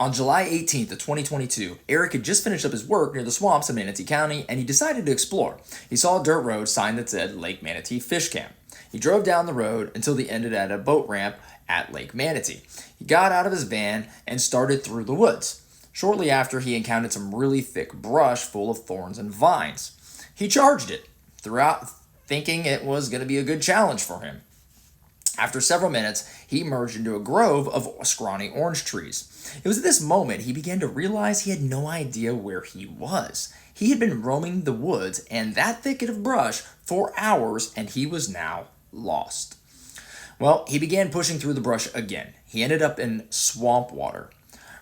On July 18th of 2022, Eric had just finished up his work near the swamps in Manatee County and he decided to explore. He saw a dirt road sign that said Lake Manatee Fish Camp. He drove down the road until he ended at a boat ramp at Lake Manatee. He got out of his van and started through the woods. Shortly after, he encountered some really thick brush full of thorns and vines. He charged it, throughout thinking it was going to be a good challenge for him. After several minutes, he emerged into a grove of scrawny orange trees. It was at this moment he began to realize he had no idea where he was. He had been roaming the woods and that thicket of brush for hours, and he was now lost. Well, he began pushing through the brush again. He ended up in swamp water.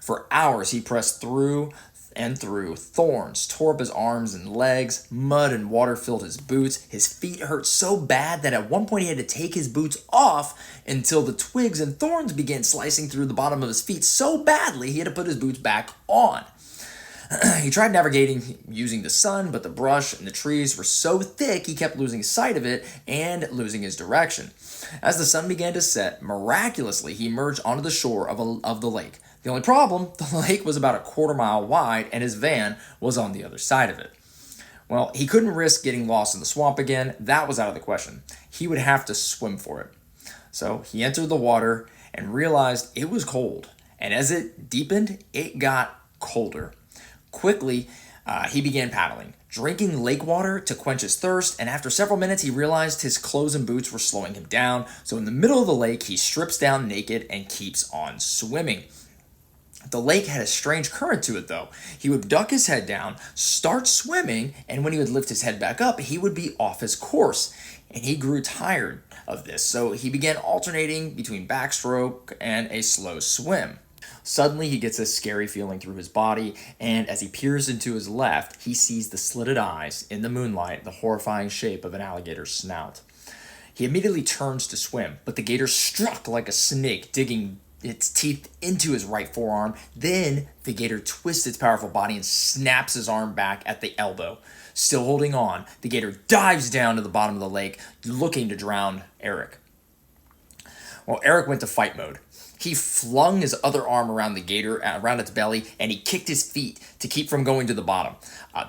For hours, he pressed through and through thorns, tore up his arms and legs, mud and water filled his boots. His feet hurt so bad that at one point he had to take his boots off until the twigs and thorns began slicing through the bottom of his feet so badly he had to put his boots back on. He tried navigating using the sun, but the brush and the trees were so thick he kept losing sight of it and losing his direction. As the sun began to set, miraculously he emerged onto the shore of the lake. The only problem, the lake was about a quarter-mile wide and his van was on the other side of it. Well, he couldn't risk getting lost in the swamp again. That was out of the question. He would have to swim for it. So he entered the water and realized it was cold. And as it deepened, it got colder. Quickly, he began paddling, drinking lake water to quench his thirst, and after several minutes, he realized his clothes and boots were slowing him down. So in the middle of the lake, he strips down naked and keeps on swimming. The lake had a strange current to it, though. He would duck his head down, start swimming, and when he would lift his head back up, he would be off his course. And he grew tired of this, so he began alternating between backstroke and a slow swim. Suddenly, he gets a scary feeling through his body, and as he peers into his left, he sees the slitted eyes in the moonlight, the horrifying shape of an alligator's snout. He immediately turns to swim, but the gator struck like a snake, digging its teeth into his right forearm. Then the gator twists its powerful body and snaps his arm back at the elbow. Still holding on, the gator dives down to the bottom of the lake, looking to drown Eric. Well, Eric went to fight mode. He flung his other arm around the gator, around its belly, and he kicked his feet to keep from going to the bottom.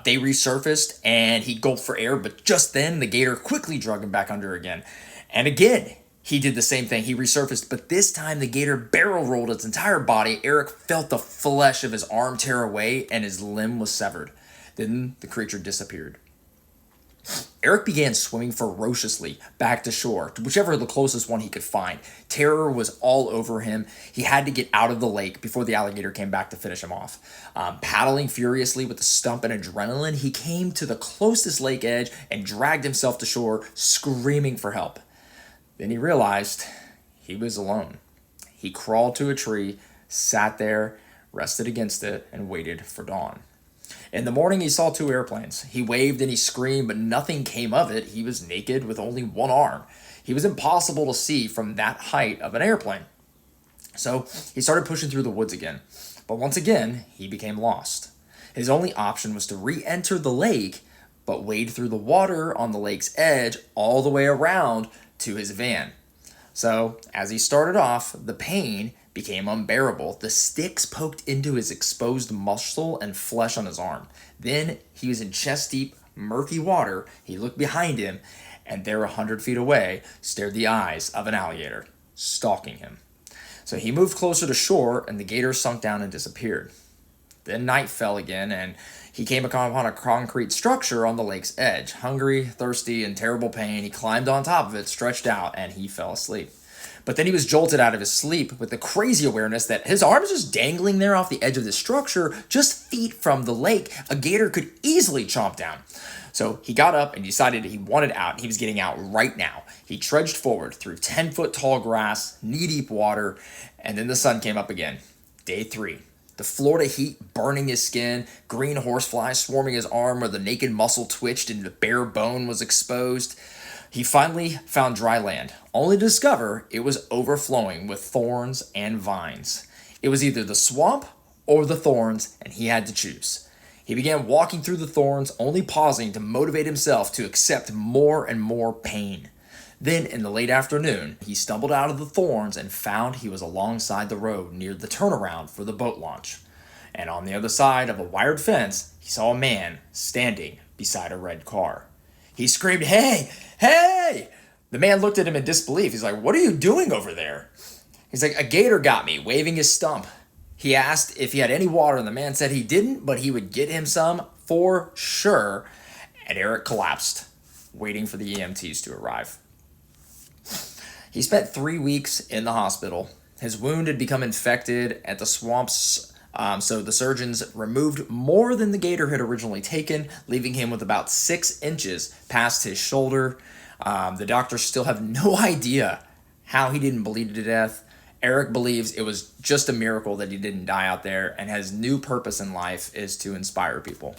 They resurfaced, and he gulped for air, but just then the gator quickly dragged him back under again. And again, he did the same thing. He resurfaced, but this time the gator barrel rolled its entire body. Eric felt the flesh of his arm tear away, and his limb was severed. Then the creature disappeared. Eric began swimming ferociously back to shore, to whichever the closest one he could find. Terror was all over him. He had to get out of the lake before the alligator came back to finish him off. Paddling furiously with the stump and adrenaline, he came to the closest lake edge and dragged himself to shore, screaming for help. Then he realized he was alone. He crawled to a tree, sat there, rested against it, and waited for dawn. In the morning, he saw two airplanes. He waved and he screamed, but nothing came of it. He was naked with only one arm. He was impossible to see from that height of an airplane. So he started pushing through the woods again. But once again, he became lost. His only option was to re-enter the lake, but wade through the water on the lake's edge all the way around to his van. So as he started off, the pain became unbearable. The sticks poked into his exposed muscle and flesh on his arm. Then he was in chest-deep, murky water. He looked behind him, and there 100 feet away stared the eyes of an alligator, stalking him. So he moved closer to shore, and the gator sunk down and disappeared. Then night fell again, and he came upon a concrete structure on the lake's edge. Hungry, thirsty, in terrible pain, he climbed on top of it, stretched out, and he fell asleep. But then he was jolted out of his sleep with the crazy awareness that his arm was just dangling there off the edge of the structure, just feet from the lake. A gator could easily chomp down. So he got up and decided he wanted out. He was getting out right now. He trudged forward through 10-foot tall grass, knee-deep water, and then the sun came up again. Day 3. The Florida heat burning his skin, green horseflies swarming his arm where the naked muscle twitched and the bare bone was exposed. He finally found dry land, only to discover it was overflowing with thorns and vines. It was either the swamp or the thorns, and he had to choose. He began walking through the thorns, only pausing to motivate himself to accept more and more pain. Then, in the late afternoon, he stumbled out of the thorns and found he was alongside the road near the turnaround for the boat launch. And on the other side of a wired fence, he saw a man standing beside a red car. He screamed, "Hey! Hey!" The man looked at him in disbelief. He's like, "What are you doing over there?" He's like, "A gator got me," waving his stump. He asked if he had any water, and the man said he didn't, but he would get him some for sure. And Eric collapsed, waiting for the EMTs to arrive. He spent 3 weeks in the hospital. His wound had become infected at the swamps, so the surgeons removed more than the gator had originally taken, leaving him with about 6 inches past his shoulder. The doctors still have no idea how he didn't bleed to death. Eric believes it was just a miracle that he didn't die out there, and his new purpose in life is to inspire people.